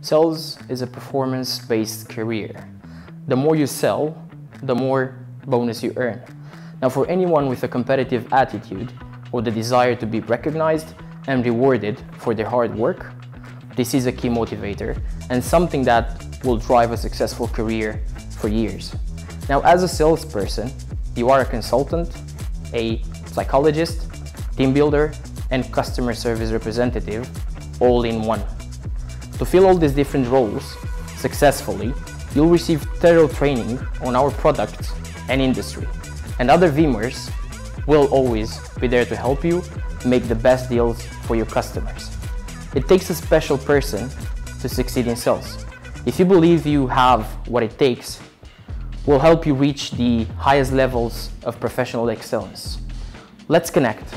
Sales is a performance-based career. The more you sell, the more bonus you earn. Now, for anyone with a competitive attitude or the desire to be recognized and rewarded for their hard work, this is a key motivator and something that will drive a successful career for years. Now, as a salesperson, you are a consultant, a psychologist, team builder, and customer service representative all in one. To fill all these different roles successfully, you'll receive thorough training on our product and industry, and other Veeamers will always be there to help you make the best deals for your customers. It takes a special person to succeed in sales. If you believe you have what it takes, we'll help you reach the highest levels of professional excellence. Let's connect.